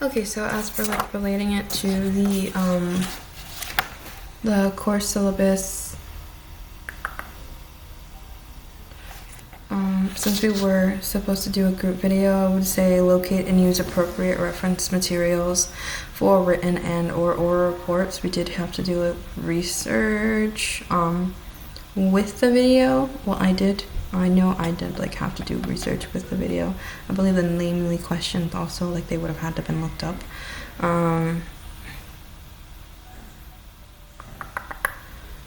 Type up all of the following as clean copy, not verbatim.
Okay, so as for like relating it to the course syllabus, since we were supposed to do a group video, I would say locate and use appropriate reference materials for written and or oral reports. We did have to do a research with the video. Well, I know I did like have to do research with the video. I believe the namely questions also, like, they would have had to been looked up.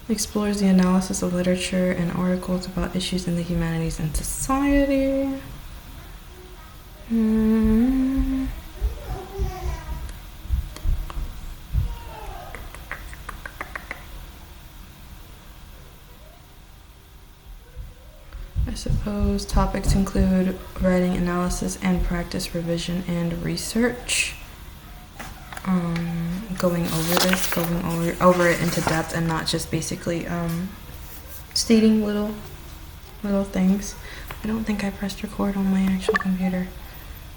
Explores the analysis of literature and articles about issues in the humanities and society. I suppose topics include writing, analysis, and practice, revision, and research. Going over it into depth, and not just basically stating little things. I don't think I pressed record on my actual computer.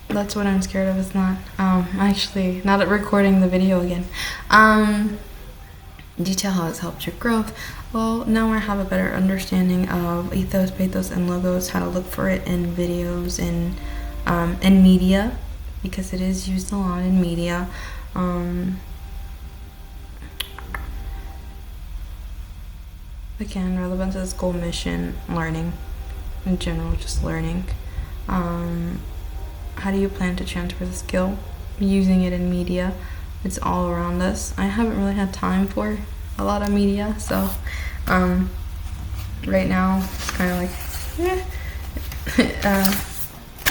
That's what I'm scared of, is not actually not recording the video again. Detail how it's helped your growth. Well, now I have a better understanding of ethos, pathos, and logos, how to look for it in videos and media, because it is used a lot in media. Again, relevance to the school mission, learning in general, just learning. How do you plan to transfer the skill? Using it in media. It's all around us. I haven't really had time for a lot of media, so right now it's kind of like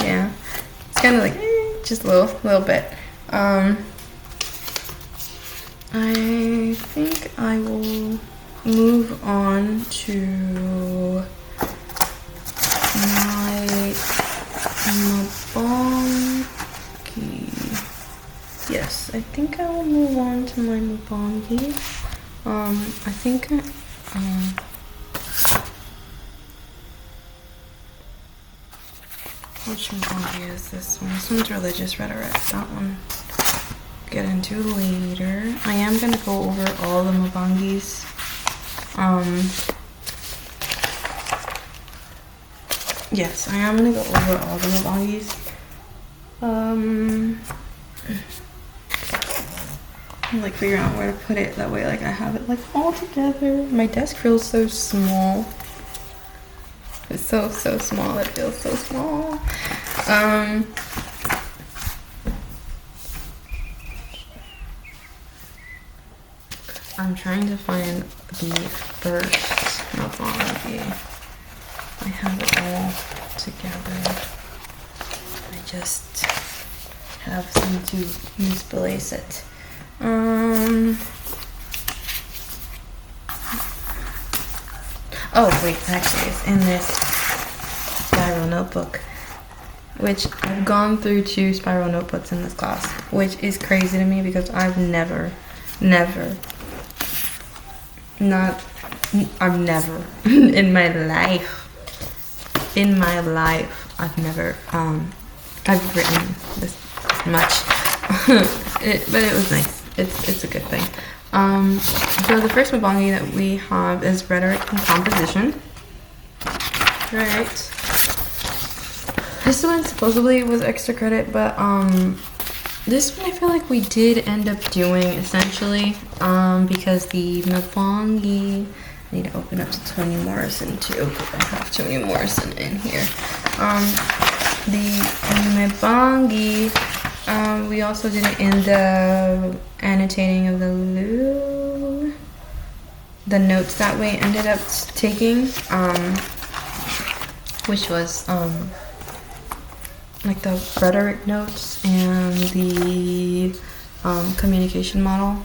yeah, it's kind of like just a little bit. I think I will move on to my Mabongi. Yes, I think I will move on to my Mabongi. I think which Mabongi is this one? This one's religious rhetoric. That one get into later. I am gonna go over all the Mabongis. Yes, I am gonna go over all the Mabongis. I'm like figuring out where to put it, that way like I have it like all together. My desk feels so small. It's so small, it feels so small. I'm trying to find the first Mabongi. I have it all together. I just have some to misplace it. Oh wait, actually it's in this spiral notebook, which I've gone through 2 spiral notebooks in this class, which is crazy to me because I've never in my life I've never I've written this much. But it was nice. It's a good thing. So the first Mabongi that we have is rhetoric and composition. Right. This one supposedly was extra credit, but this one I feel like we did end up doing essentially, because the Mabongi, I need to open up to Toni Morrison too, because I have Toni Morrison in here. The Mabongi, we also did it in the annotating of the notes that we ended up taking, which was like the rhetoric notes and the communication model.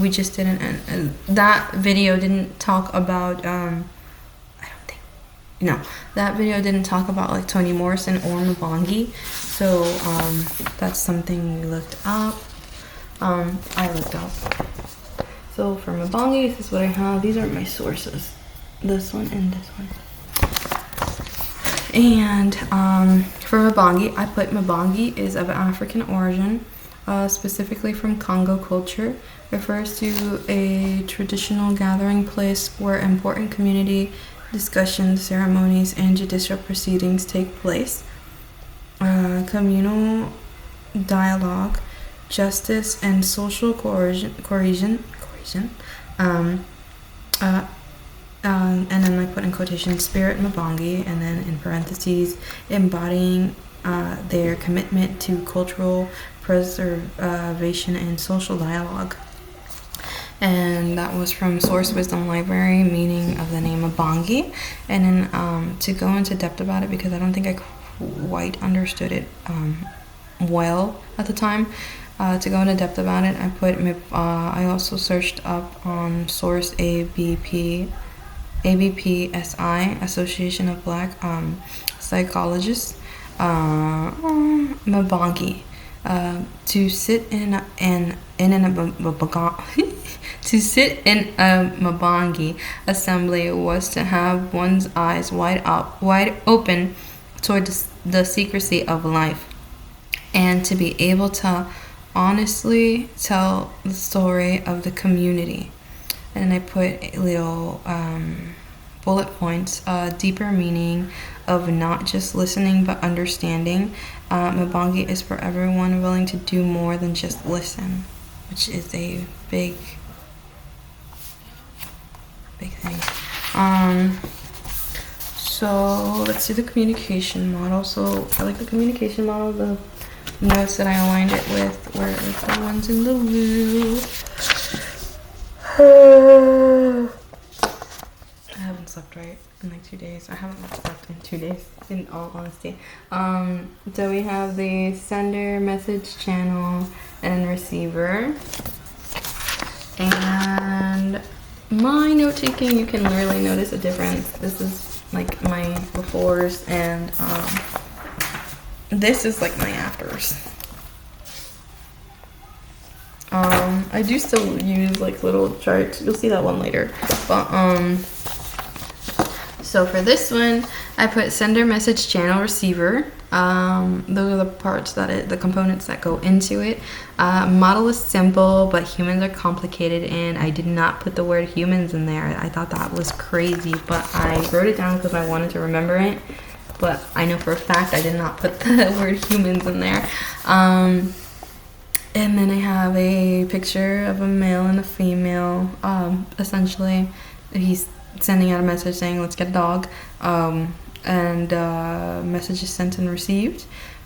We just didn't, and that video didn't talk about that video didn't talk about like Toni Morrison or Mabongi, so that's something we looked up. I looked up. So for Mabongi, this is what I have. These are my sources. This one and this one. And for Mabongi, I put Mabongi is of African origin. specifically from Congo culture, refers to a traditional gathering place where important community discussions, ceremonies, and judicial proceedings take place. Communal dialogue, justice, and social cohesion. Um, uh, and then I put in quotation spirit Mbangi, and then in parentheses embodying their commitment to cultural preservation and social dialogue. And that was from Source Wisdom Library, meaning of the name Mbangi. And then to go into depth about it, because I don't think I quite understood it well at the time. To go into depth about it, I also searched up on Source ABPSI, Association of Black Psychologists, Mbangi. To sit in a Mbangi assembly was to have one's eyes wide open toward the secrecy of life, and to be able to honestly tell the story of the community. And I put little bullet points, deeper meaning of not just listening but understanding. Mbangi is for everyone willing to do more than just listen, which is a big thing. So let's do the communication model. So I like the communication model. The notes that I aligned it with were like the ones in the blue. I haven't slept right in like 2 days. I haven't slept in 2 days, in all honesty. So we have the sender, message channel, and receiver. And my note taking, you can literally notice a difference. This is like my befores, and this is like my afters. I do still use like little charts. You'll see that one later. But so for this one, I put sender, message channel, receiver. Those are the parts the components that go into it. Model is simple, but humans are complicated, and I did not put the word humans in there. I thought that was crazy, but I wrote it down because I wanted to remember it. But I know for a fact I did not put the word humans in there. And then I have a picture of a male and a female. Essentially, he's sending out a message saying, let's get a dog. And message is sent and received.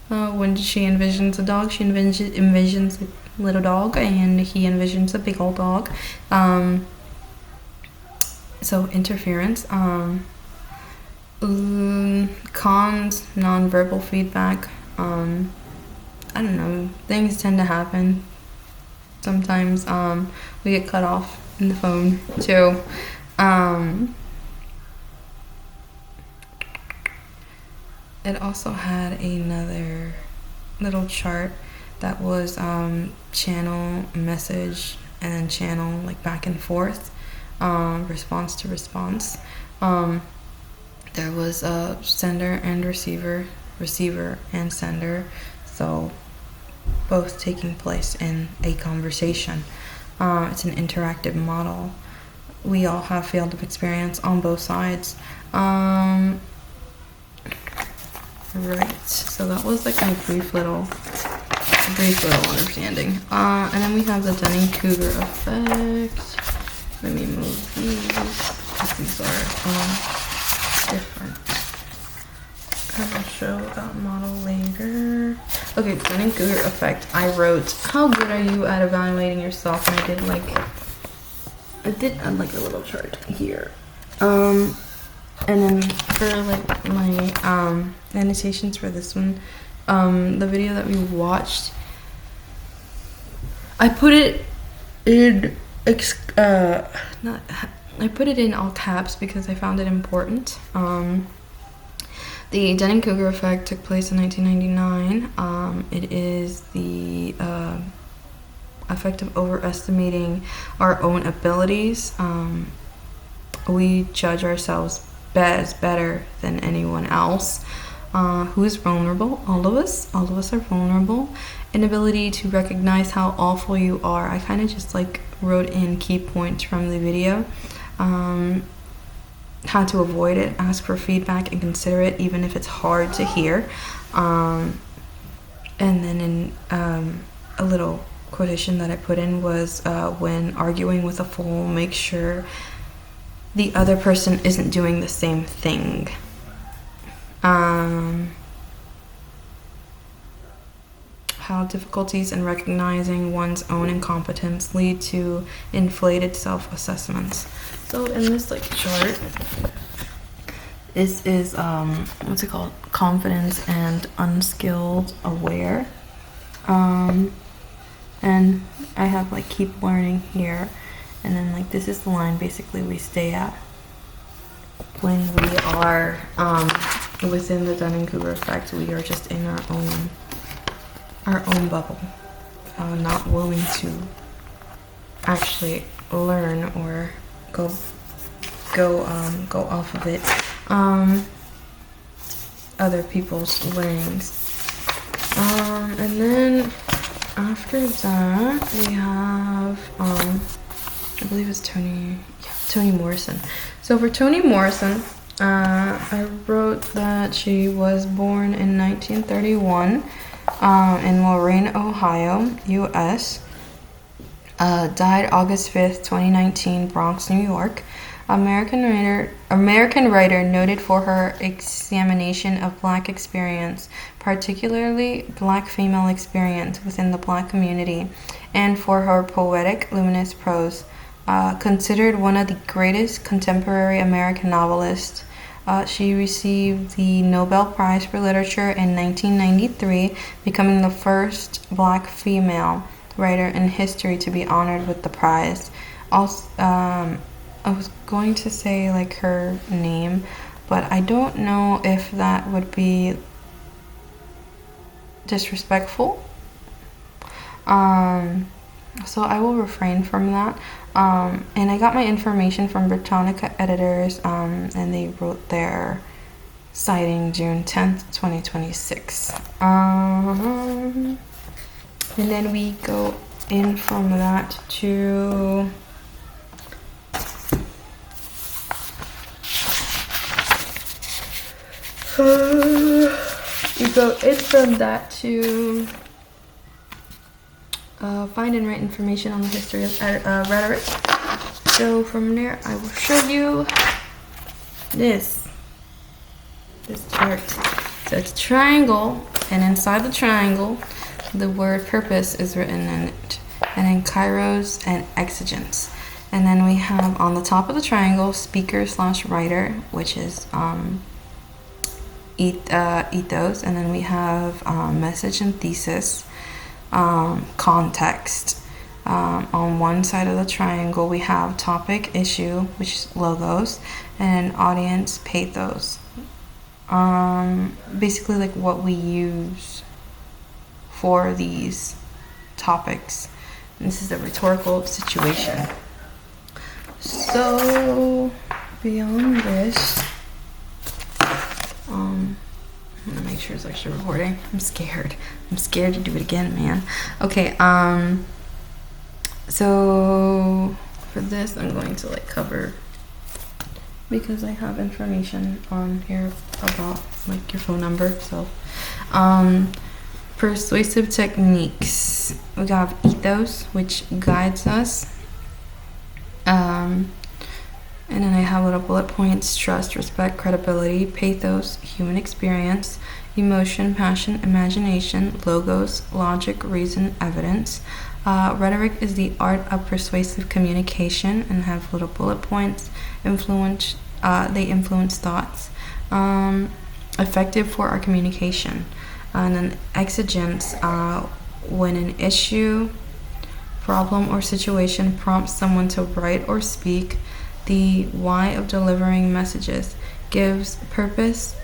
When she envisions a dog, she envisions a little dog, and he envisions a big old dog. So interference. Cons, nonverbal feedback. I don't know, things tend to happen. Sometimes we get cut off in the phone too. It also had another little chart that was channel, message, and then channel, like back and forth, response to response. There was a sender and receiver and sender, so both taking place in a conversation. It's an interactive model. We all have field of experience on both sides. Right, so that was like my brief little understanding. And then we have the Dunning-Kruger effect. Let me move these, because these are different. And I'll show that model later. Okay, Dunning-Kruger effect. I wrote, how good are you at evaluating yourself? And I did add like a little chart here. And then for like my annotations for this one, the video that we watched, I put it in I put it in all caps because I found it important. The Dunning-Kruger effect took place in 1999. It is the effect of overestimating our own abilities. We judge ourselves as better than anyone else. Who is vulnerable? All of us are vulnerable. Inability to recognize how awful you are. I kind of just like wrote in key points from the video. How to avoid it, ask for feedback and consider it even if it's hard to hear. And then in a little quotation that I put in was when arguing with a fool, make sure the other person isn't doing the same thing. How difficulties in recognizing one's own incompetence lead to inflated self-assessments. So in this like chart, this is what's it called? Confidence and unskilled aware. And I have like keep learning here, and then like this is the line basically we stay at when we are within the Dunning-Kruger effect. We are just in our own bubble, not willing to actually learn or go off of it, other people's learnings. And then after that we have I believe it's Toni Morrison. So for Toni Morrison, I wrote that she was born in 1931 in Lorain, Ohio, U.S. Died August 5th, 2019, Bronx, New York. American writer noted for her examination of Black experience, particularly Black female experience within the Black community, and for her poetic, luminous prose. Considered one of the greatest contemporary American novelists, she received the Nobel Prize for Literature in 1993, becoming the first Black female writer in history to be honored with the prize. Also, I was going to say like her name, but I don't know if that would be disrespectful. So I will refrain from that. And I got my information from Britannica editors, and they wrote their citing June 10th, 2026. And then we go in from that to find and write information on the history of rhetoric. So from there, I will show you this chart. So it's a triangle, and inside the triangle, the word purpose is written in it, and then kairos and exigence. And then we have on the top of the triangle, speaker/writer, which is ethos, and then we have message and thesis, context. On one side of the triangle we have topic, issue, which is logos, and audience, pathos. Basically like what we use for these topics. And this is a rhetorical situation. So beyond this, I'm gonna make sure it's actually recording. I'm scared to do it again, man. Okay, so for this I'm going to like cover, because I have information on here about like your phone number. So persuasive techniques, we have ethos, which guides us, and then I have little bullet points: trust, respect, credibility, pathos, human experience, emotion, passion, imagination, logos, logic, reason, evidence. Rhetoric is the art of persuasive communication, and have little bullet points. They influence thoughts. Effective for our communication. And then exigence, when an issue, problem, or situation prompts someone to write or speak. The why of delivering messages. Gives purpose,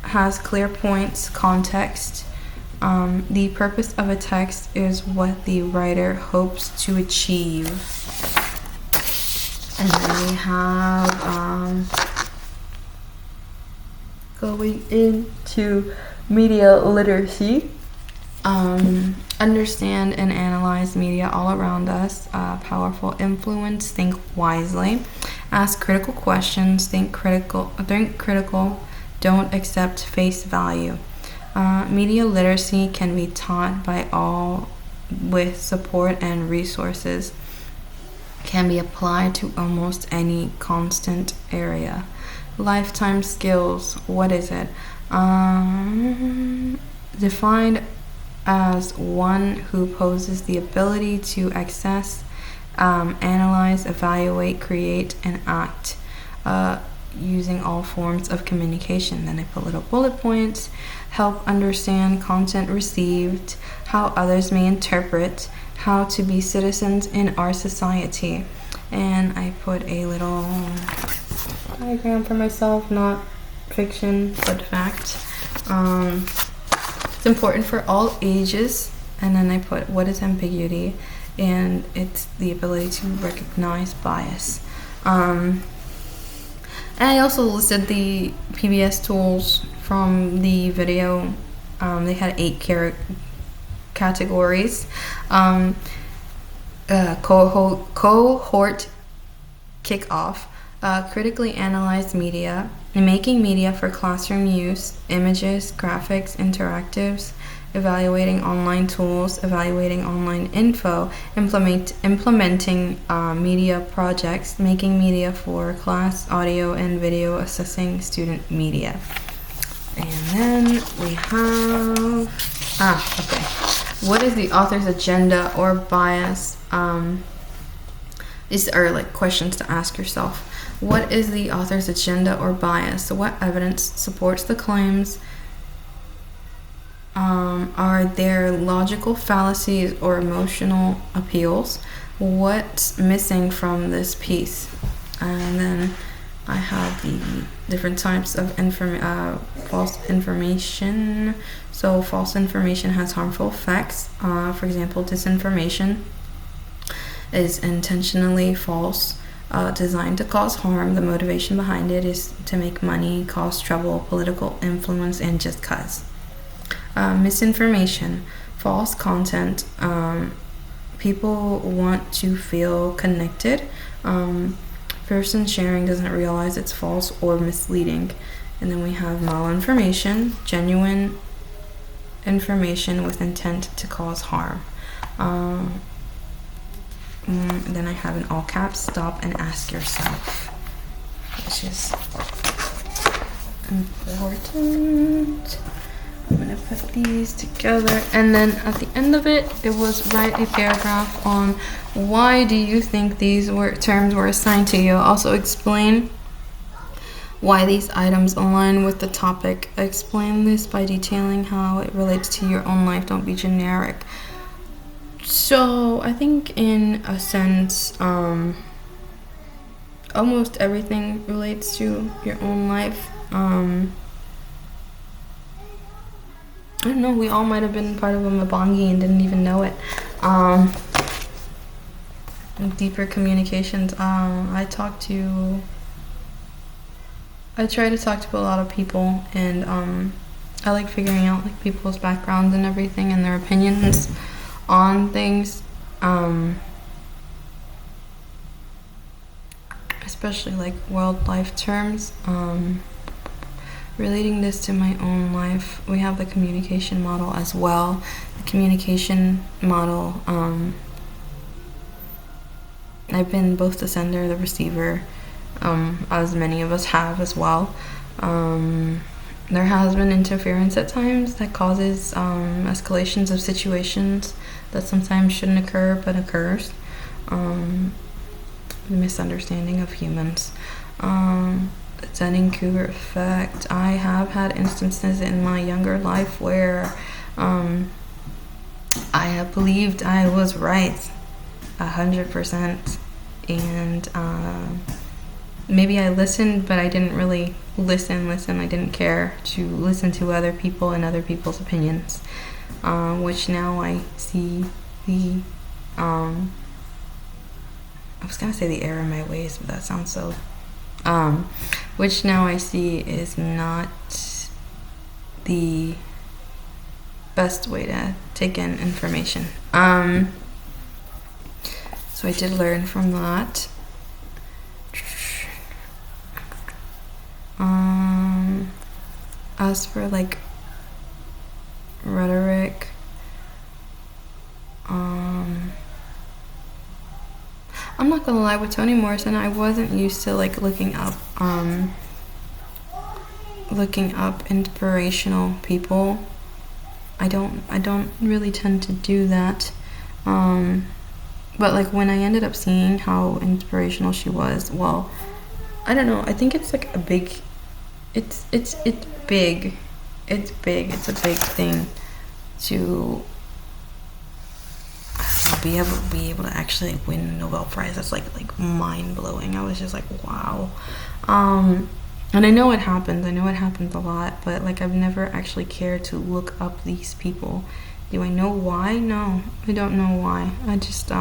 has clear points, context. The purpose of a text is what the writer hopes to achieve. And then we have going into media literacy. Understand and analyze media all around us. Powerful influence. Think wisely. Ask critical questions. Think critical. Don't accept face value. Media literacy can be taught by all with support and resources. Can be applied to almost any constant area. Lifetime skills. What is it? Defined as one who possesses the ability to access, analyze, evaluate, create, and act using all forms of communication. Then I put little bullet points. Help understand content received, how others may interpret, how to be citizens in our society. And I put a little diagram for myself, not fiction, but fact. It's important for all ages. And then I put what is ambiguity, and it's the ability to recognize bias. And I also listed the PBS tools from the video. They had 8 categories. Cohort kickoff, critically analyze media, making media for classroom use, images, graphics, interactives, evaluating online tools, evaluating online info, implementing media projects, making media for class, audio and video, assessing student media. And then we have, what is the author's agenda or bias? These are like questions to ask yourself. What is the author's agenda or bias? So what evidence supports the claims? Are there logical fallacies or emotional appeals? What's missing from this piece? And then I have the different types of false information. So false information has harmful effects. For example, disinformation is intentionally false, designed to cause harm. The motivation behind it is to make money, cause trouble, political influence, and just cause. Misinformation, false content. People want to feel connected. Person sharing doesn't realize it's false or misleading. And then we have malinformation, genuine information with intent to cause harm. Then I have in all caps, stop and ask yourself, which is important. I'm gonna put these together, and then at the end of it, it was write a paragraph on why do you think these terms were assigned to you. Also explain why these items align with the topic. Explain this by detailing how it relates to your own life. Don't be generic. So I think in a sense, almost everything relates to your own life. I don't know, we all might have been part of a Mabongi and didn't even know it. Deeper communications. I try to talk to a lot of people, and I like figuring out like people's backgrounds and everything and their opinions on things. Especially like world life terms. Relating this to my own life, we have the communication model as well. The communication model, I've been both the sender, the receiver, as many of us have as well. There has been interference at times that causes escalations of situations that sometimes shouldn't occur but occurs. The misunderstanding of humans. Dunning-Kruger effect. I have had instances in my younger life where I have believed I was right 100%, and maybe I listened, but I didn't really listen. I didn't care to listen to other people and other people's opinions, which now I see the I was gonna say the error in my ways, but that sounds so which now I see is not the best way to take in information. So I did learn from that. As for like rhetoric, I'm not gonna lie, with Toni Morrison, I wasn't used to like looking up inspirational people. I don't really tend to do that. But like when I ended up seeing how inspirational she was, well, I don't know, I think it's like a big, it's big. It's big. It's a big thing to be able to actually win a Nobel Prize. That's like mind blowing. I was just like, wow. And I know it happens. I know it happens a lot, but like I've never actually cared to look up these people. Do I know why? No, I don't know why. I just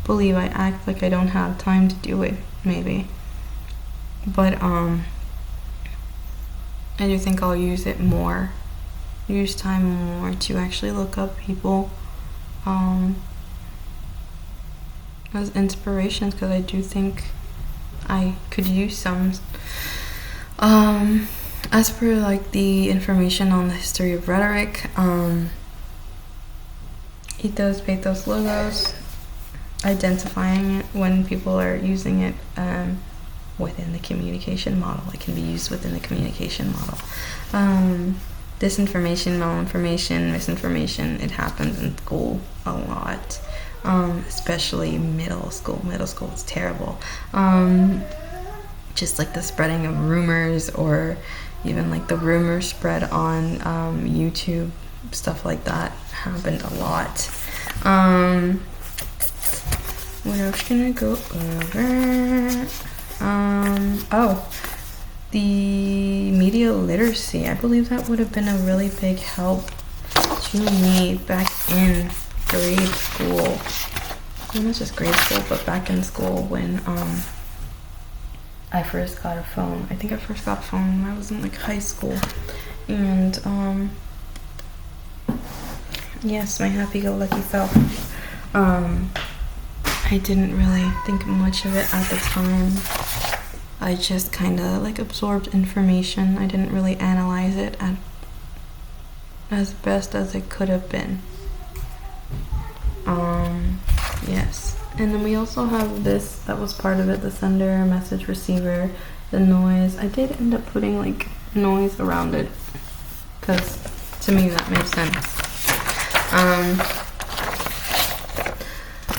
believe I act like I don't have time to do it, maybe. But I do think I'll use time more to actually look up people as inspirations, because I do think I could use some. As for like the information on the history of rhetoric, ethos, pathos, logos, identifying it when people are using it within the communication model. It can be used within the communication model. Disinformation, malinformation, misinformation, it happens in school a lot, especially middle school. Middle school is terrible. Just like the spreading of rumors, or even like the rumors spread on YouTube, stuff like that happened a lot. What else can I go over? The media literacy. I believe that would have been a really big help to me back in grade school. Well, not just grade school, but back in school when I first got a phone. I think I first got a phone when I was in like high school. And yes, my happy-go-lucky self. I didn't really think much of it at the time. I just kind of like absorbed information. I didn't really analyze it as best as it could have been. Yes. And then we also have this, that was part of it, the sender, message receiver, the noise. I did end up putting like noise around it, because to me that made sense.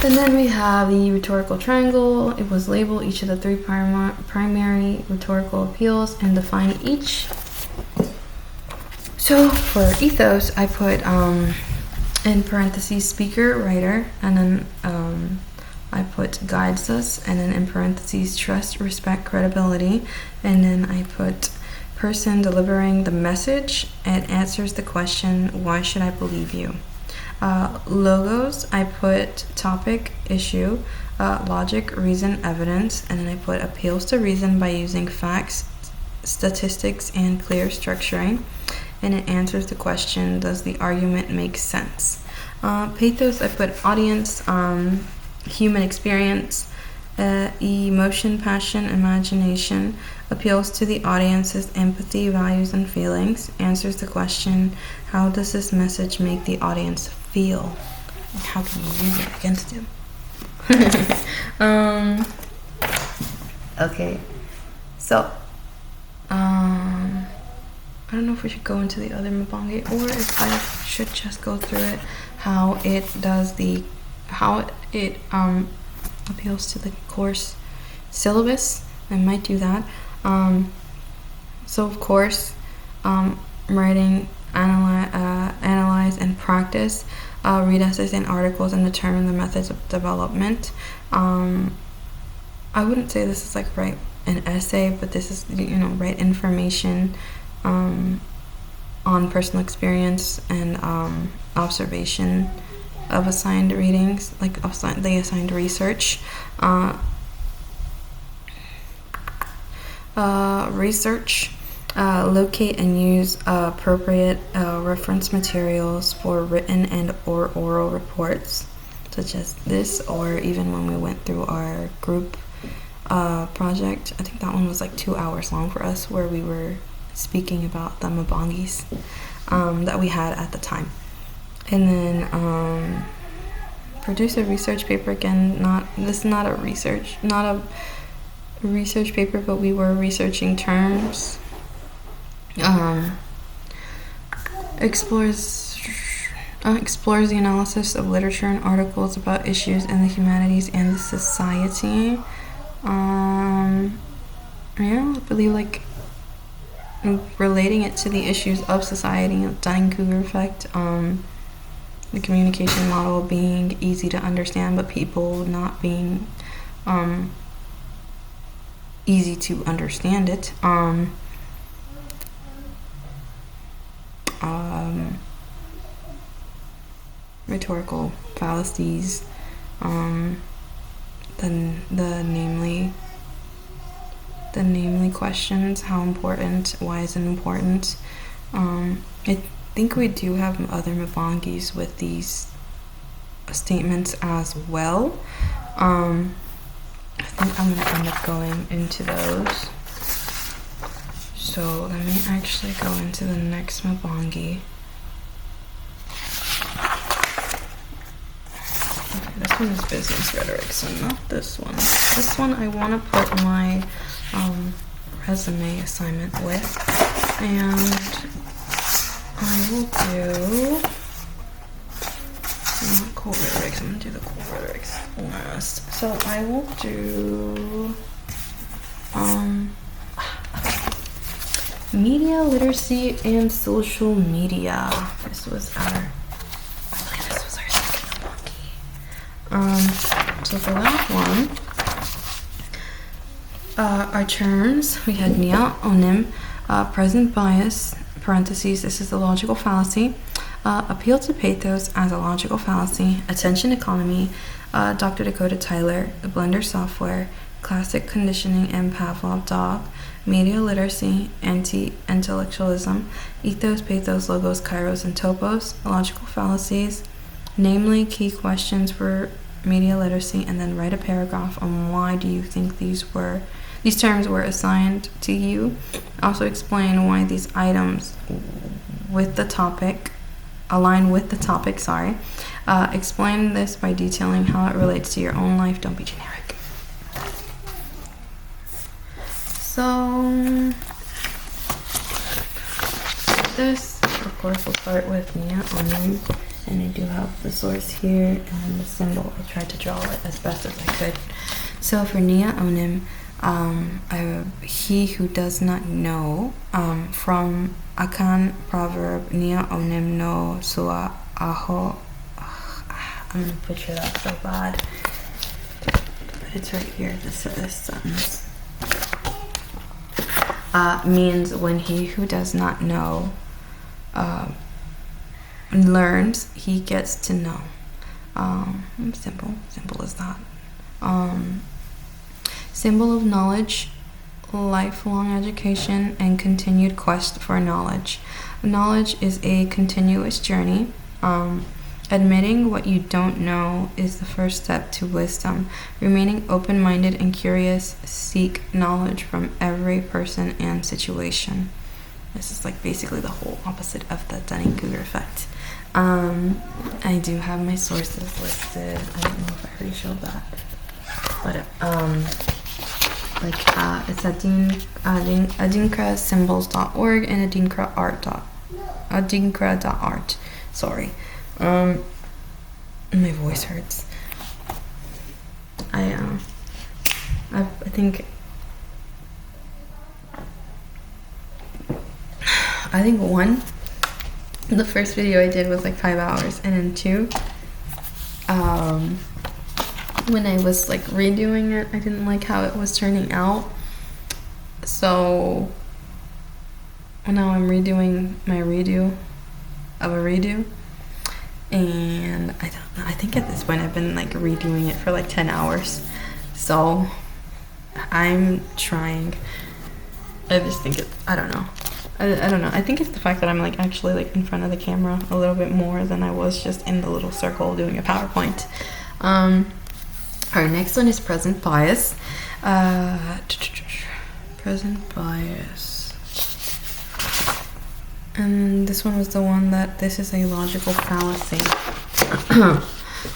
And then we have the rhetorical triangle. It was labeled each of the three primary rhetorical appeals and define each. So for ethos, I put in parentheses speaker, writer, and then I put guides us, and then in parentheses trust, respect, credibility, and then I put person delivering the message and answers the question, why should I believe you? Logos, I put topic, issue, logic, reason, evidence, and then I put appeals to reason by using facts, statistics, and clear structuring, and it answers the question, does the argument make sense? Pathos, I put audience, human experience, emotion, passion, imagination, appeals to the audience's empathy, values, and feelings, answers the question, how does this message make the audience feel? And how can you use it against him? Okay, so I don't know if we should go into the other Mabonge or if I should just go through it, how it appeals to the course syllabus. I might do that. So of course, writing, analyze and practice, read essays and articles and determine the methods of development. I wouldn't say this is like write an essay, but this is, write information on personal experience and observation of assigned readings, like the assigned research. Locate and use appropriate reference materials for written and or oral reports, such as this, or even when we went through our group project. I think that one was like 2 hours long for us, where we were speaking about the Mabongis that we had at the time. And then produce a research paper. Again, this is not a research paper, but we were researching terms. Explores the analysis of literature and articles about issues in the humanities and the society. I believe like relating it to the issues of society, Dunning-Kruger effect, the communication model being easy to understand, but people not being easy to understand it. Rhetorical fallacies, the namely questions, how important, why is it important. I think we do have other Mabongis with these statements as well. I think I'm gonna end up going into those. So let me actually go into the next Mabongi. Okay, this one is business rhetoric, so not this one. This one I want to put my resume assignment with, and I will do not cool rhetorics. I'm gonna do the cool rhetorics last. So I will do media literacy and social media. This was our second monkey. So for that one, our terms, we had nia, onim, present bias, parentheses, this is the logical fallacy, appeal to pathos as a logical fallacy, attention economy, Dr. Dakota Tyler, the Blender software, classic conditioning and Pavlov dog, media literacy, anti-intellectualism, ethos, pathos, logos, kairos, and topos, logical fallacies, namely key questions for media literacy, and then write a paragraph on why do you think these terms were assigned to you. Also explain why these items with the topic align with the topic, explain this by detailing how it relates to your own life. Don't be generic. So this, of course, we'll start with nia, onim, and I do have the source here and the symbol. I tried to draw it as best as I could. So for nia, onim, he who does not know, from Akan proverb, nia onim no sua aho. I'm gonna butcher that so bad, but it's right here. This sentence means when he who does not know learns, he gets to know. Simple as that. Symbol of knowledge, lifelong education, and continued quest for knowledge. Knowledge is a continuous journey. Admitting what you don't know is the first step to wisdom. Remaining open-minded and curious, seek knowledge from every person and situation. This is like basically the whole opposite of the Dunning-Kruger effect. I do have my sources listed. I don't know if I already showed that, but it's adinkrasymbols.org and adinkra.art. Sorry. My voice hurts. I think the first video I did was like 5 hours, and then 2, when I was like redoing it, I didn't like how it was turning out, so now I'm redoing my redo of a redo, and I think at this point I've been like redoing it for like 10 hours, so I'm trying. I just think I don't know. I don't know. I think it's the fact that I'm like actually like in front of the camera a little bit more than I was just in the little circle doing a PowerPoint. Our next one is present bias. Present bias. And this one was the one that this is a logical fallacy.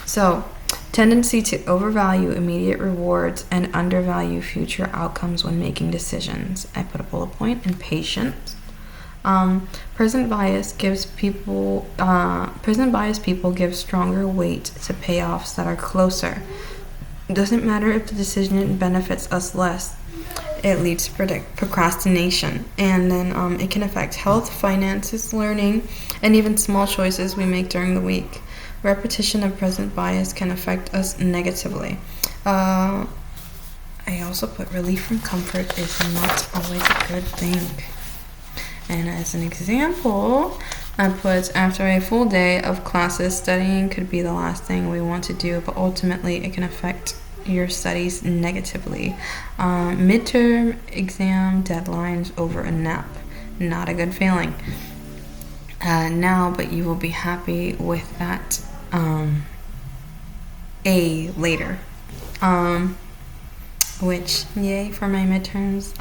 So, tendency to overvalue immediate rewards and undervalue future outcomes when making decisions. I put a bullet point. Impatience. Present bias people give stronger weight to payoffs that are closer. It doesn't matter if the decision benefits us less. It leads to procrastination, and then it can affect health, finances, learning, and even small choices we make during the week. Repetition of present bias can affect us negatively. I also put relief from comfort is not always a good thing. And as an example, I put after a full day of classes, studying could be the last thing we want to do, but ultimately it can affect your studies negatively. Midterm exam deadlines over a nap. Not a good feeling. Now, but you will be happy with that A later. Which, yay for my midterms.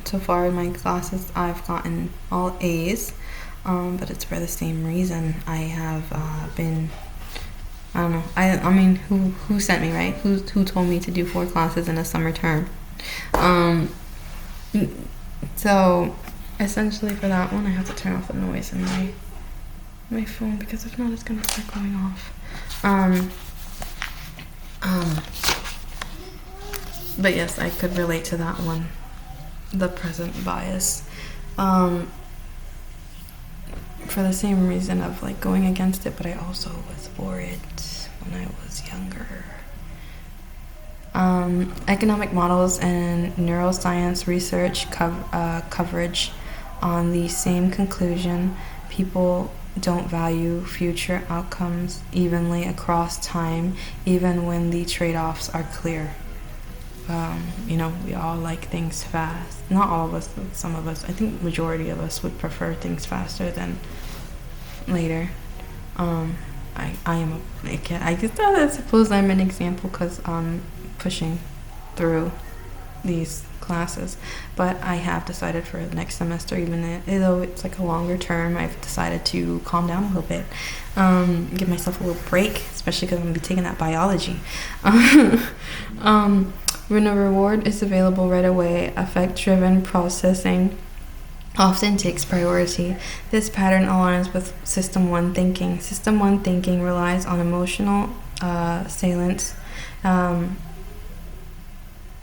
So far in my classes, I've gotten all A's, but it's for the same reason. I have been, I don't know, I mean, who sent me, right? Who told me to do 4 classes in a summer term? So, essentially for that one, I have to turn off the noise in my phone, because if not, it's going to start going off. But yes, I could relate to that one, the present bias, for the same reason of like going against it, but I also was worried when I was younger. Economic models and neuroscience research coverage on the same conclusion. People don't value future outcomes evenly across time, even when the trade-offs are clear. We all like things fast. Not all of us, but some of us. I think majority of us would prefer things faster than later. I suppose I'm an example because I'm pushing through these classes, but I have decided for the next semester, even though it's like a longer term, I've decided to calm down a little bit, give myself a little break, especially because I'm going to be taking that biology. When a reward is available right away, affect-driven processing often takes priority. This pattern aligns with System 1 thinking. System 1 thinking relies on emotional salience,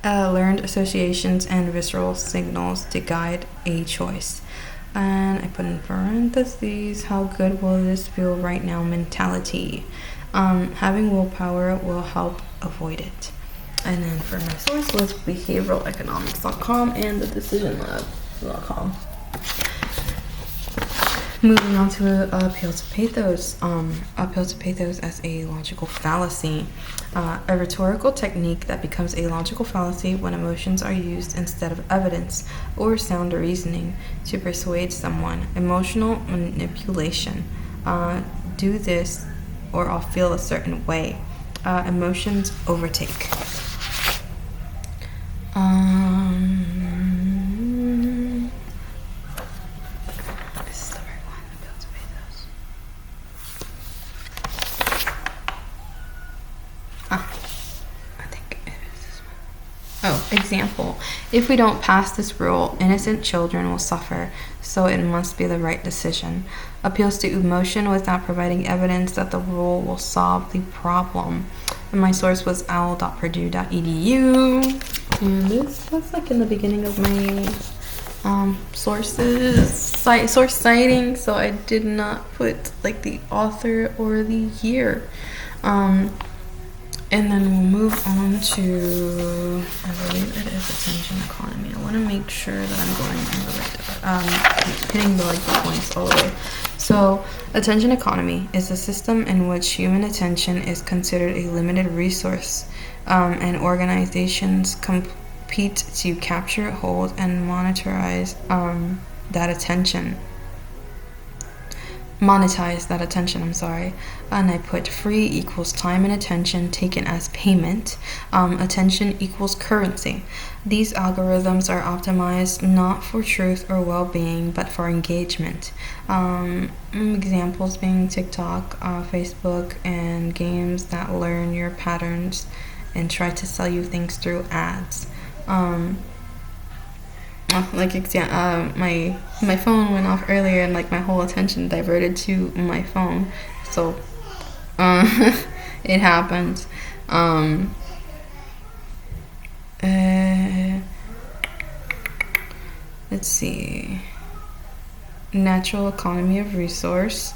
learned associations, and visceral signals to guide a choice. And I put in parentheses, how good will this feel right now mentality. Having willpower will help avoid it. And then for my source was behavioraleconomics.com and thedecisionlab.com. Moving on to appeal to pathos. Appeal to pathos as a logical fallacy. A rhetorical technique that becomes a logical fallacy when emotions are used instead of evidence or sound reasoning to persuade someone. Emotional manipulation. Do this or I'll feel a certain way. Emotions overtake. This is the right one. Appeal to pathos. I think it is this one. Oh, example. If we don't pass this rule, innocent children will suffer, so it must be the right decision. Appeals to emotion without providing evidence that the rule will solve the problem. And my source was owl.purdue.edu. And this was like in the beginning of my source citing, so I did not put like the author or the year. And then we'll move on to, I believe it is attention economy. I want to make sure that I'm going in the right, hitting the points all the way. So, attention economy is a system in which human attention is considered a limited resource, and organizations compete to capture, hold, and monetize that attention. Monetize that attention, I'm sorry. And I put free equals time and attention taken as payment. Attention equals currency. These algorithms are optimized not for truth or well-being, but for engagement. Examples being TikTok, Facebook, and games that learn your patterns and try to sell you things through ads. My phone went off earlier, and like my whole attention diverted to my phone, so it happened. Let's see. Natural economy of resource.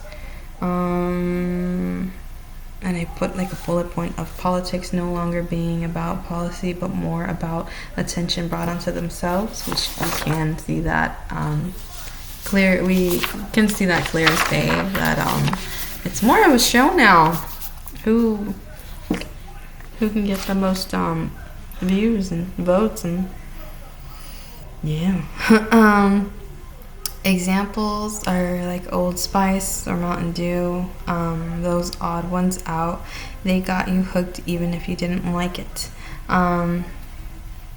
And I put like a bullet point of politics no longer being about policy, but more about attention brought onto themselves, which we can see that clear. We can see that clear as day. That it's more of a show now. Who can get the most views and votes and yeah. Examples are like Old Spice or Mountain Dew, those odd ones out. They got you hooked even if you didn't like it.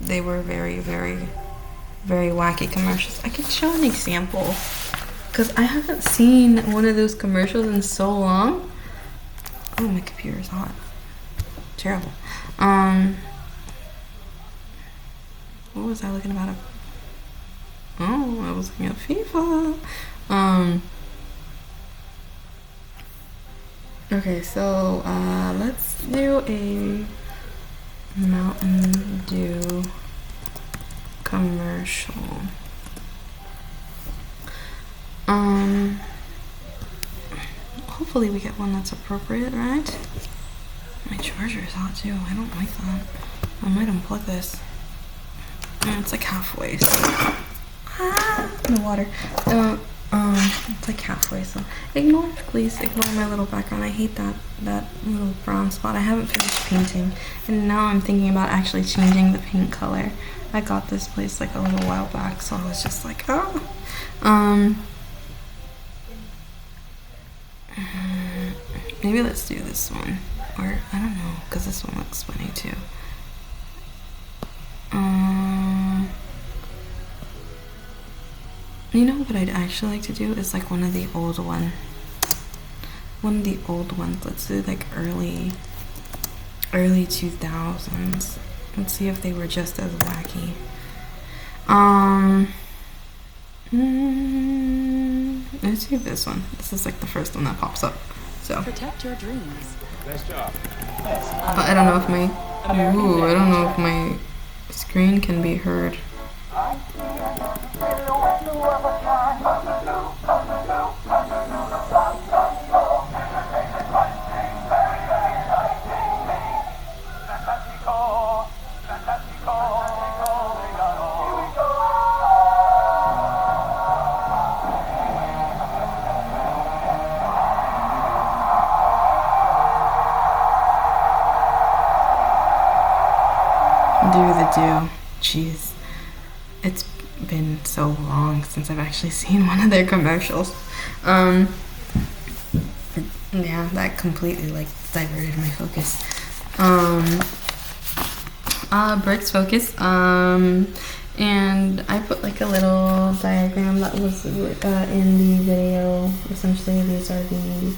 They were very, very, very wacky commercials. I could show an example because I haven't seen one of those commercials in so long. Oh, my computer's hot. Terrible. What was I looking about? Oh, I was looking at FIFA. Okay, so let's do a Mountain Dew commercial. Hopefully we get one that's appropriate, right? My charger is hot too. I don't like that. I might unplug this. It's like halfway. So. The water. It's like halfway, so please ignore my little background. I hate that little brown spot. I haven't finished painting, and now I'm thinking about actually changing the paint color. I got this place like a little while back, so I was just like, oh. Maybe let's do this one, or I don't know, because this one looks funny too. You know what I'd actually like to do is like one of the old ones. Let's do like early 2000s. Let's see if they were just as wacky. Let's do this one. This is like the first one that pops up. So protect your dreams. Nice job. I don't know if my screen can be heard. Jeez, it's been so long since I've actually seen one of their commercials. Yeah, that completely like diverted my focus. Bricks focus. And I put like a little diagram that was in the video. Essentially, these are the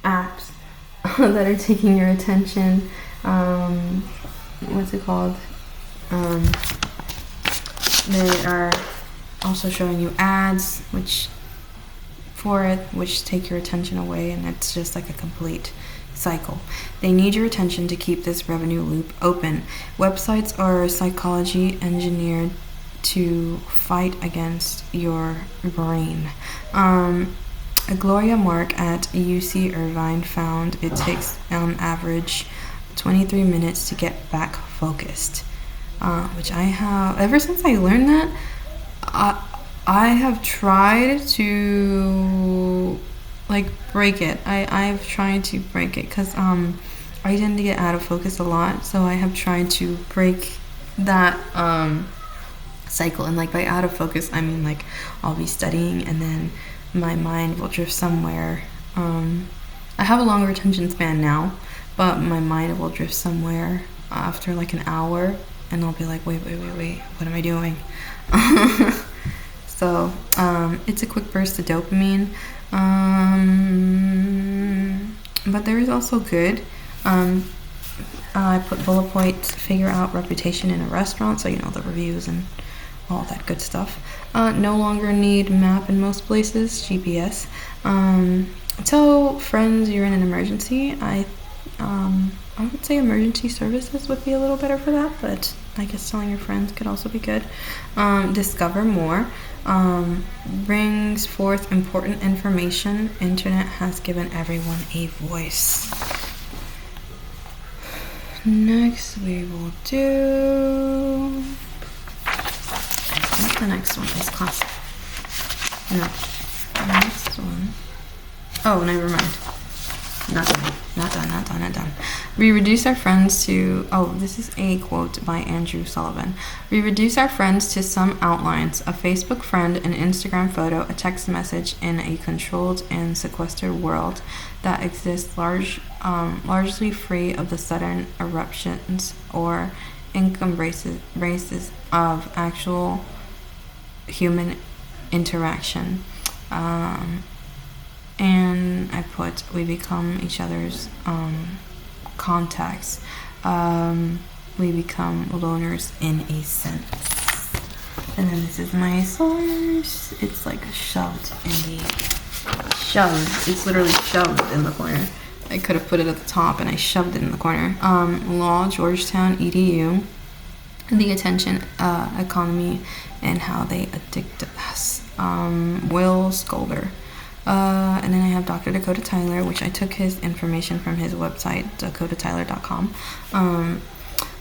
apps that are taking your attention. What's it called? They are also showing you ads, which take your attention away, and it's just like a complete cycle. They need your attention to keep this revenue loop open. Websites are psychology engineered to fight against your brain. Gloria Mark at UC Irvine found it takes on average 23 minutes to get back focused, which I have ever since I learned that. I have tried to like break it. I've tried to break it because I tend to get out of focus a lot, so I have tried to break that cycle. And like by out of focus, I mean like I'll be studying and then my mind will drift somewhere. I have a longer attention span now, but my mind will drift somewhere after like an hour, and I'll be like, wait, what am I doing? So it's a quick burst of dopamine, but there is also good. I put bullet points, figure out reputation in a restaurant, so you know the reviews and all that good stuff. No longer need map in most places, GPS. Tell friends you're in an emergency. I would say emergency services would be a little better for that, but I guess telling your friends could also be good. Discover more. Brings forth important information. Internet has given everyone a voice. Next we will do, I think the next one is classic. No, the next one, oh, never mind. Not done. We reduce our friends to, this is a quote by Andrew Sullivan. We reduce our friends to some outlines: a Facebook friend, an Instagram photo, a text message, in a controlled and sequestered world that exists largely free of the sudden eruptions or encumbrances of actual human interaction. And I put, we become each other's contacts. We become loners in a sense. And then this is my source. It's like shoved. It's literally shoved in the corner. I could have put it at the top and I shoved it in the corner. Law, Georgetown, EDU, the attention economy and how they addict us. Will Skolder. And then I have Dr. Dakota Tyler, which I took his information from his website, dakotatyler.com.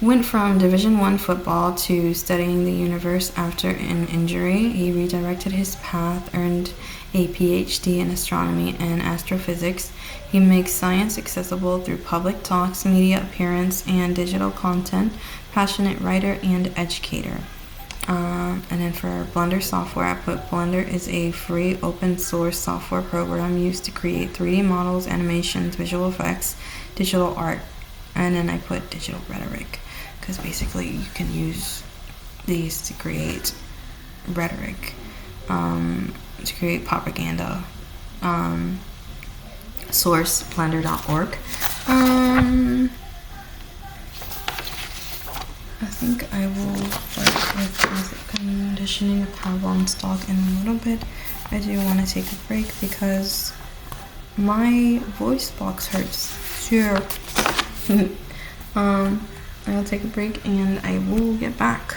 Went from Division I football to studying the universe after an injury. He redirected his path, earned a PhD in astronomy and astrophysics. He makes science accessible through public talks, media appearance, and digital content. Passionate writer and educator. And then for Blender software, I put Blender is a free open source software program used to create 3D models, animations, visual effects, digital art. And then I put digital rhetoric, because basically you can use these to create rhetoric, to create propaganda. Source blender.org. I think I will start with basic conditioning with Powerball stock in a little bit. I do want to take a break because my voice box hurts. Sure. I'll take a break and I will get back.